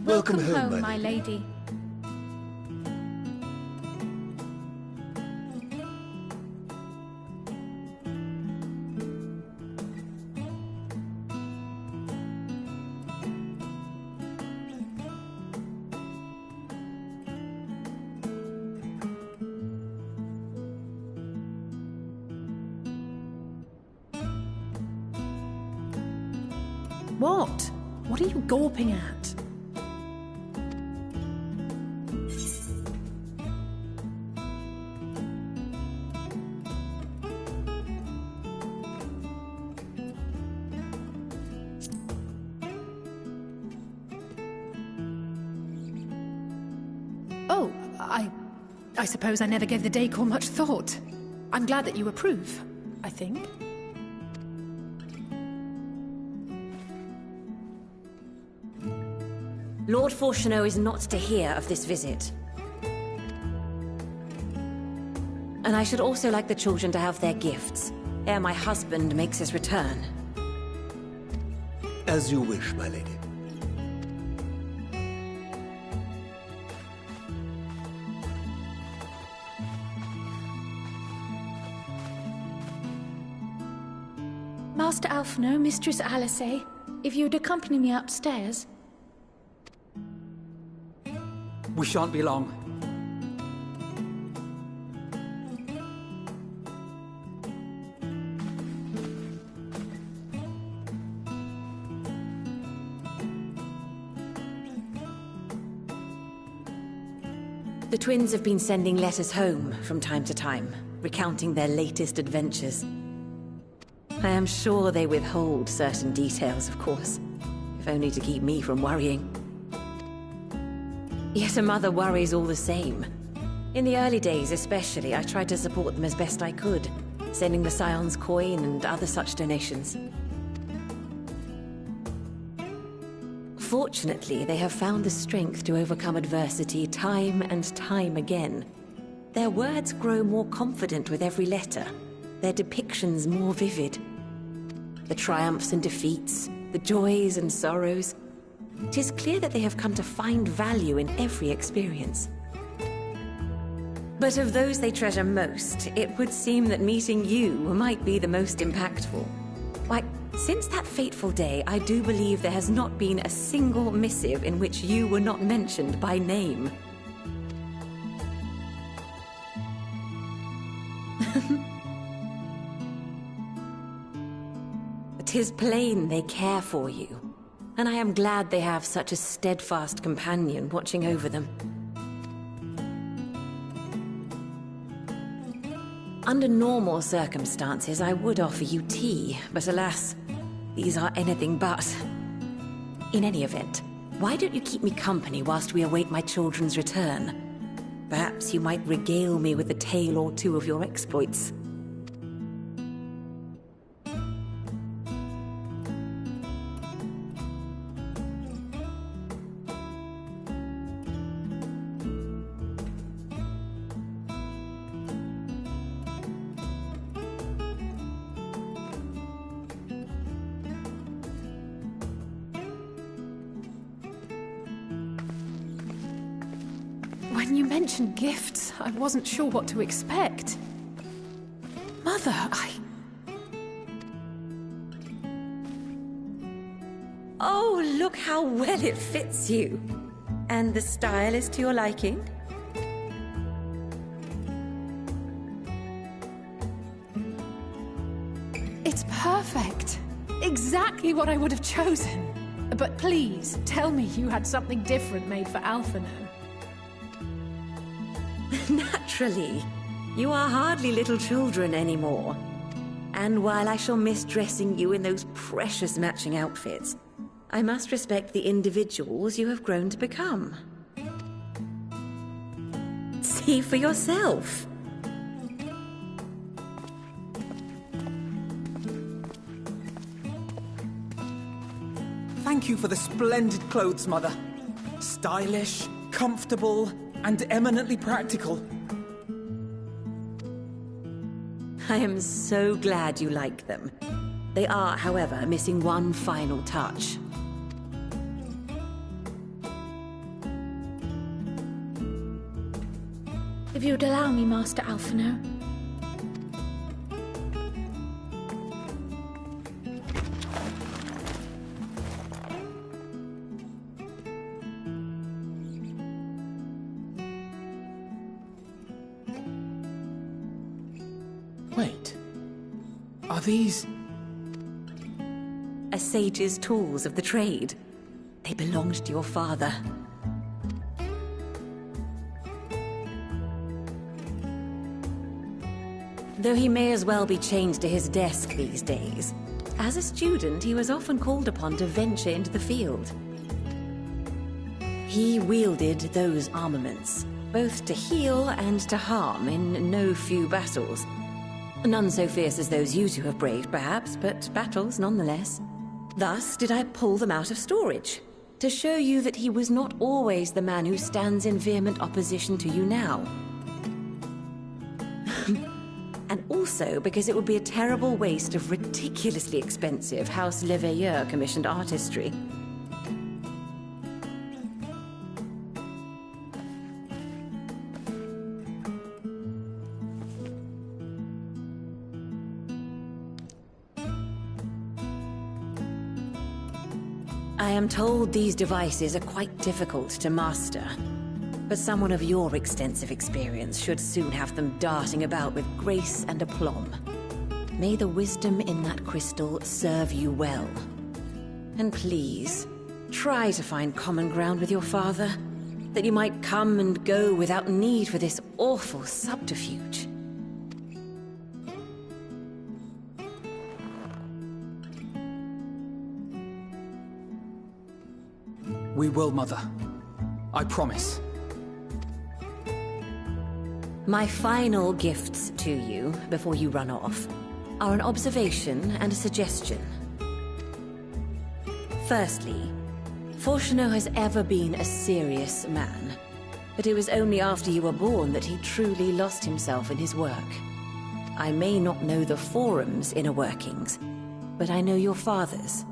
Welcome home, my lady. What? What are you gawping at? Oh, I suppose I never gave the decor much thought. I'm glad that you approve, I think. Lord Fortuneau is not to hear of this visit. And I should also like the children to have their gifts, ere my husband makes his return. As you wish, my lady. Master Alphino, Mistress Alice, if you'd accompany me upstairs. We shan't be long. The twins have been sending letters home from time to time, recounting their latest adventures. I am sure they withhold certain details, of course, if only to keep me from worrying. Yet a mother worries all the same. In the early days especially, I tried to support them as best I could, sending the Scion's coin and other such donations. Fortunately, they have found the strength to overcome adversity time and time again. Their words grow more confident with every letter, their depictions more vivid. The triumphs and defeats, the joys and sorrows. It is clear that they have come to find value in every experience. But of those they treasure most, it would seem that meeting you might be the most impactful. Why, since that fateful day, I do believe there has not been a single missive in which you were not mentioned by name. Tis plain they care for you, and I am glad they have such a steadfast companion watching over them. Under normal circumstances, I would offer you tea, but alas, these are anything but. In any event, why don't you keep me company whilst we await my children's return? Perhaps you might regale me with a tale or two of your exploits. When you mentioned gifts, I wasn't sure what to expect. Mother, Oh, look how well it fits you. And the style is to your liking? It's perfect. Exactly what I would have chosen. But please, tell me you had something different made for Alphino. Naturally. You are hardly little children anymore. And while I shall miss dressing you in those precious matching outfits, I must respect the individuals you have grown to become. See for yourself. Thank you for the splendid clothes, Mother. Stylish, comfortable, and eminently practical. I am so glad you like them. They are, however, missing one final touch. If you'd allow me, Master Alphino. Wait. Are these... A sage's tools of the trade. They belonged to your father. Though he may as well be chained to his desk these days, as a student he was often called upon to venture into the field. He wielded those armaments, both to heal and to harm in no few battles. None so fierce as those you two have braved, perhaps, but battles nonetheless. Thus did I pull them out of storage, to show you that he was not always the man who stands in vehement opposition to you now. And also because it would be a terrible waste of ridiculously expensive House Leveilleur commissioned artistry. I am told these devices are quite difficult to master, but someone of your extensive experience should soon have them darting about with grace and aplomb. May the wisdom in that crystal serve you well. And please, try to find common ground with your father, that you might come and go without need for this awful subterfuge. We will, Mother. I promise. My final gifts to you, before you run off, are an observation and a suggestion. Firstly, Fortunato has ever been a serious man, but it was only after you were born that he truly lost himself in his work. I may not know the forum's inner workings, but I know your father's.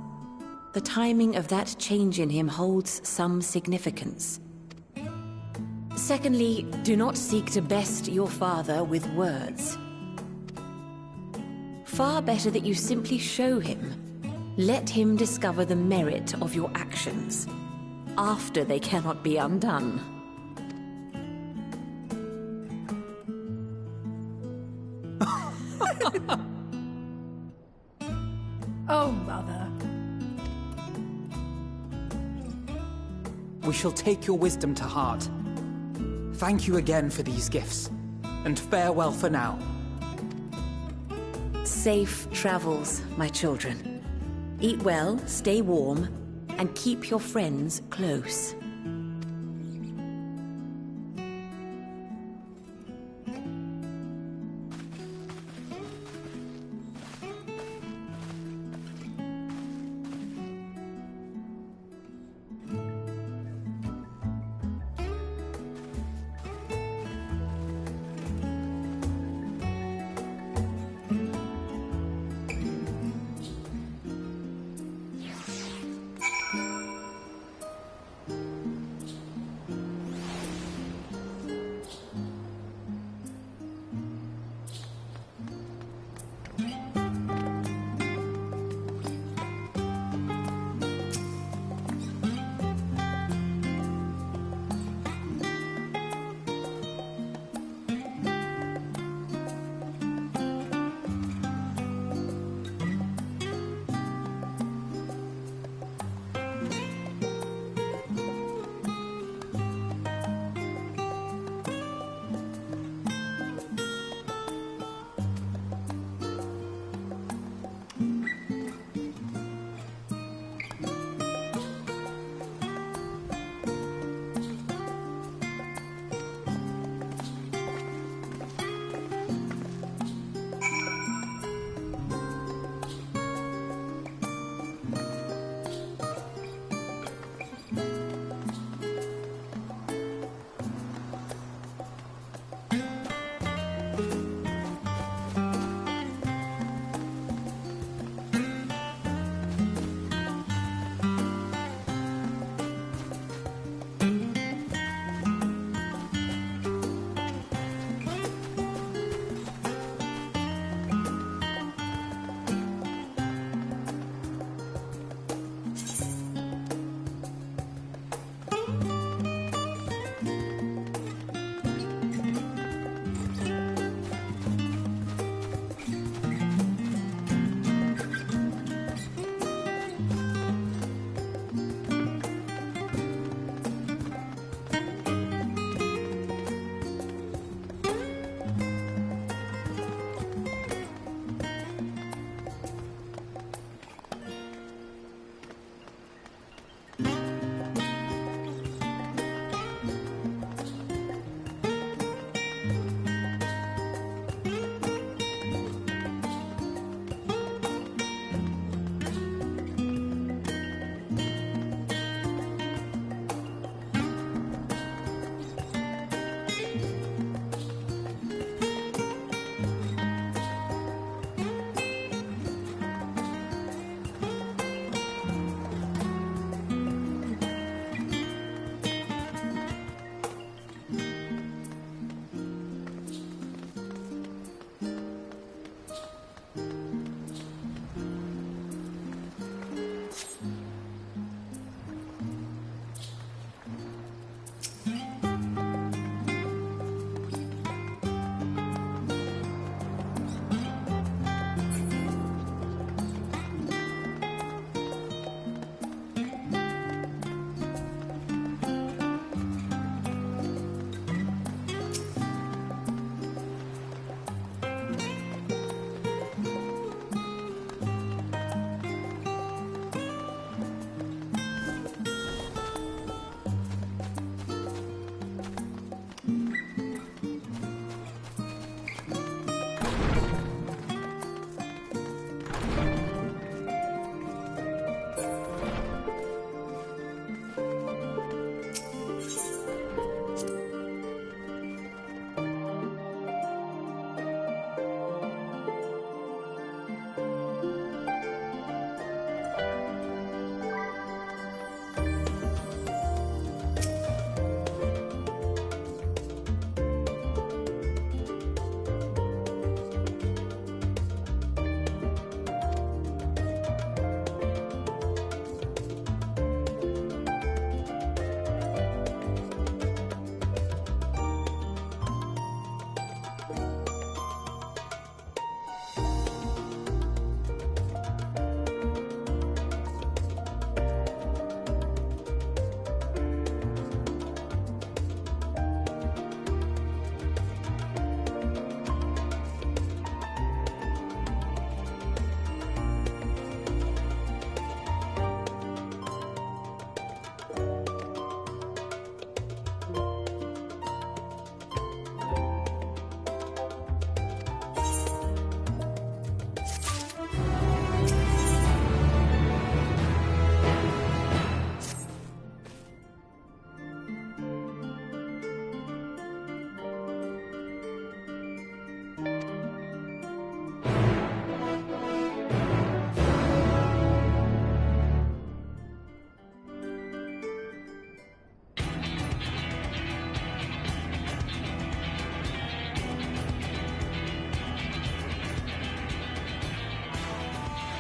The timing of that change in him holds some significance. Secondly, do not seek to best your father with words. Far better that you simply show him. Let him discover the merit of your actions, after they cannot be undone. Oh, Mother. We shall take your wisdom to heart. Thank you again for these gifts, and farewell for now. Safe travels, my children. Eat well, stay warm, and keep your friends close.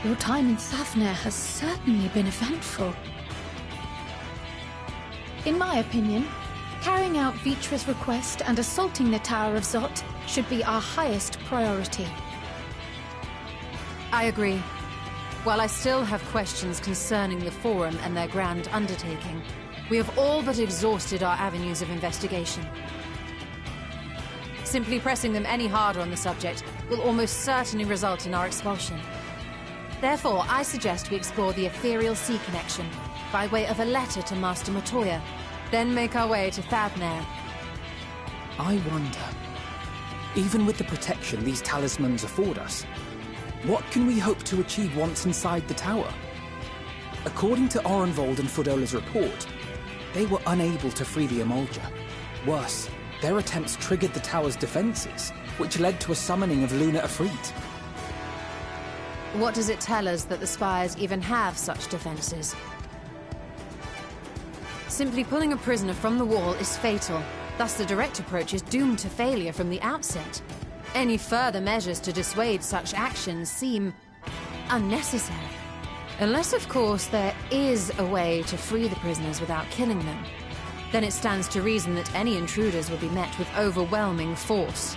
Your time in Thafnir has certainly been eventful. In my opinion, carrying out Vitra's request and assaulting the Tower of Zot should be our highest priority. I agree. While I still have questions concerning the Forum and their grand undertaking, we have all but exhausted our avenues of investigation. Simply pressing them any harder on the subject will almost certainly result in our expulsion. Therefore, I suggest we explore the ethereal sea connection by way of a letter to Master Matoya, then make our way to Thafnir. I wonder, even with the protection these talismans afford us, what can we hope to achieve once inside the tower? According to Orenvold and Fodola's report, they were unable to free the Emolja. Worse, their attempts triggered the tower's defenses, which led to a summoning of Luna Ifrit. What does it tell us that the Spires even have such defenses? Simply pulling a prisoner from the wall is fatal, thus the direct approach is doomed to failure from the outset. Any further measures to dissuade such actions seem unnecessary. Unless, of course, there is a way to free the prisoners without killing them. Then it stands to reason that any intruders will be met with overwhelming force.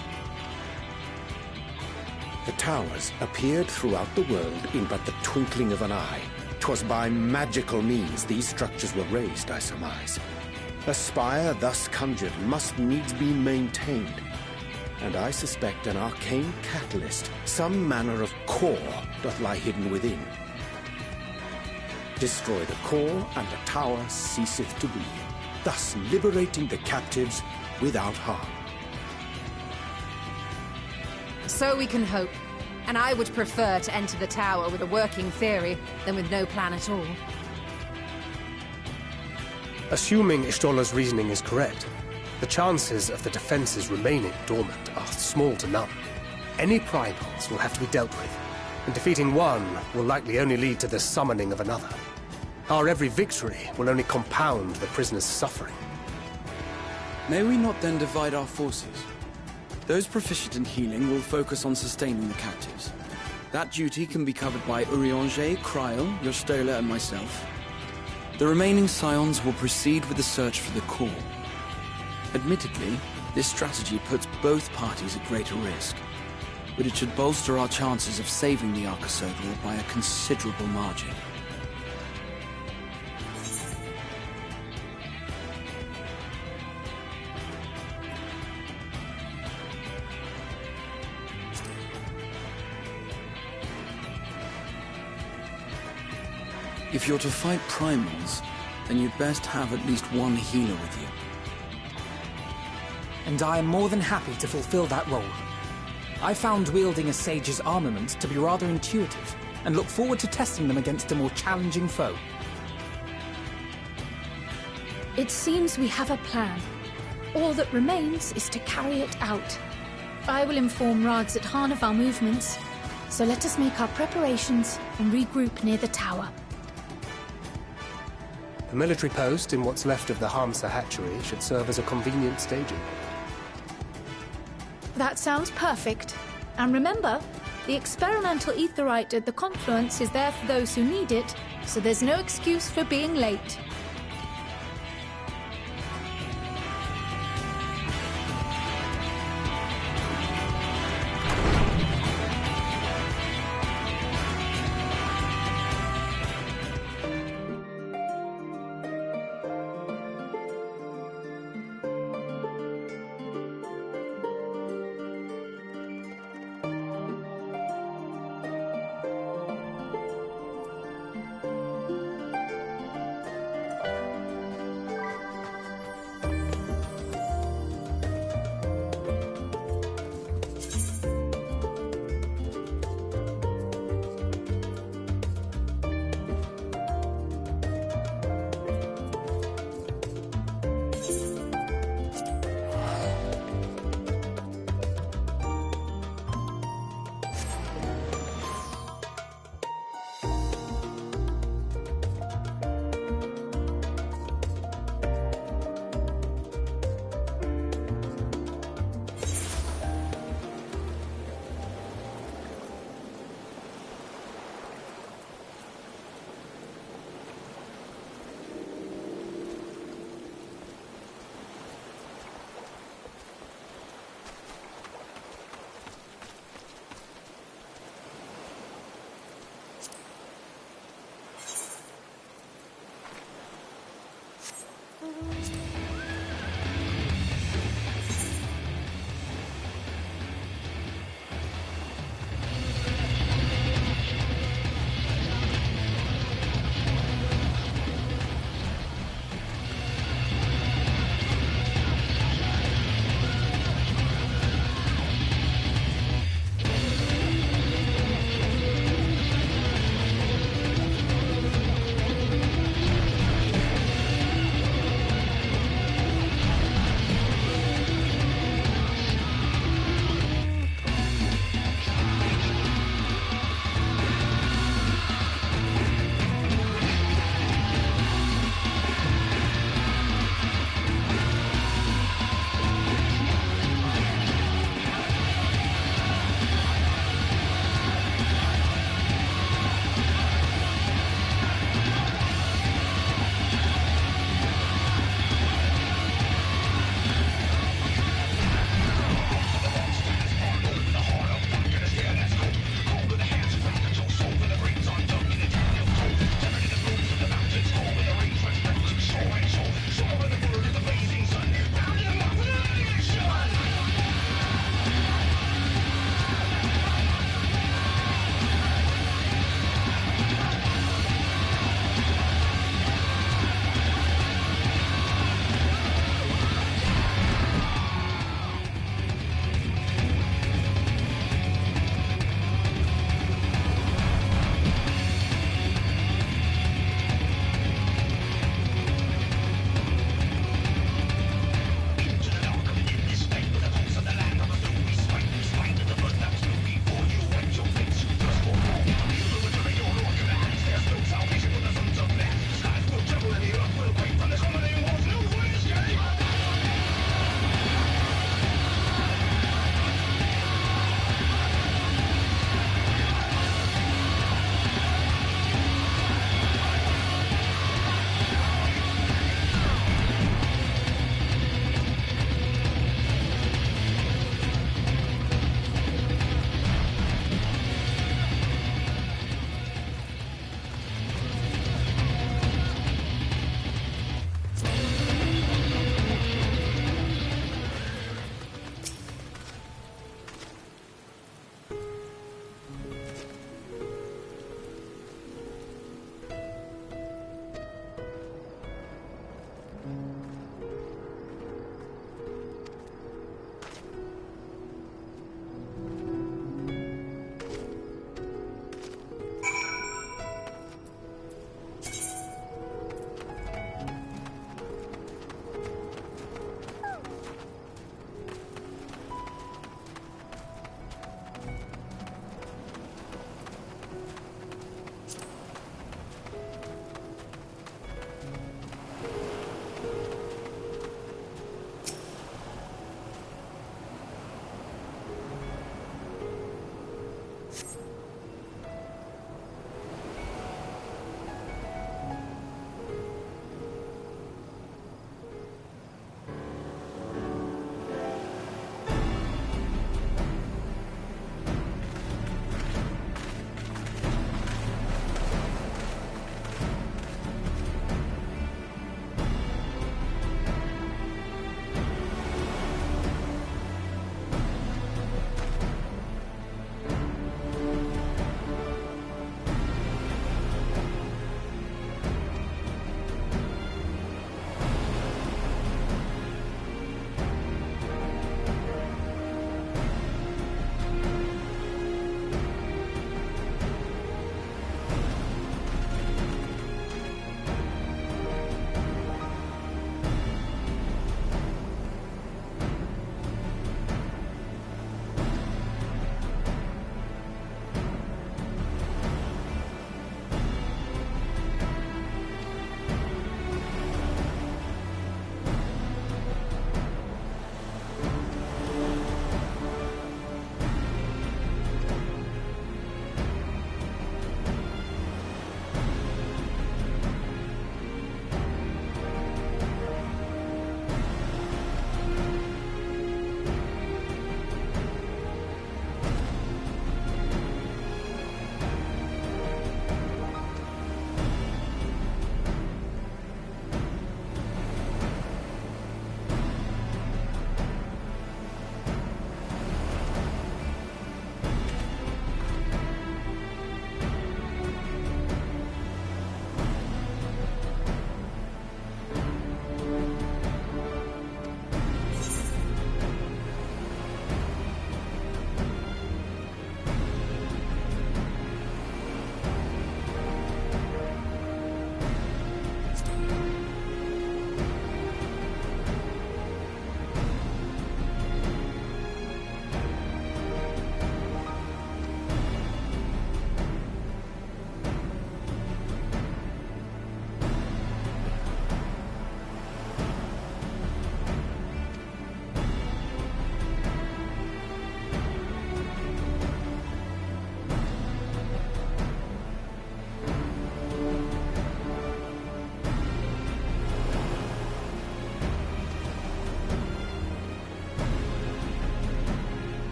The towers appeared throughout the world in but the twinkling of an eye. 'Twas by magical means these structures were raised, I surmise. A spire thus conjured must needs be maintained. And I suspect an arcane catalyst, some manner of core, doth lie hidden within. Destroy the core, and the tower ceaseth to be, thus liberating the captives without harm. So we can hope, and I would prefer to enter the tower with a working theory than with no plan at all. Assuming Ishtola's reasoning is correct, the chances of the defenses remaining dormant are small to none. Any primals will have to be dealt with, and defeating one will likely only lead to the summoning of another. Our every victory will only compound the prisoner's suffering. May we not then divide our forces? Those proficient in healing will focus on sustaining the captives. That duty can be covered by Urianger, Kryl, Yostola, and myself. The remaining Scions will proceed with the search for the core. Admittedly, this strategy puts both parties at greater risk, but it should bolster our chances of saving the Arcosodral by a considerable margin. If you're to fight primals, then you'd best have at least one healer with you. And I am more than happy to fulfill that role. I found wielding a sage's armament to be rather intuitive, and look forward to testing them against a more challenging foe. It seems we have a plan. All that remains is to carry it out. I will inform Rads at Han of our movements, so let us make our preparations and regroup near the tower. A military post in what's left of the Hamsa hatchery should serve as a convenient staging. That sounds perfect. And remember, the experimental aetherite at the confluence is there for those who need it, so there's no excuse for being late.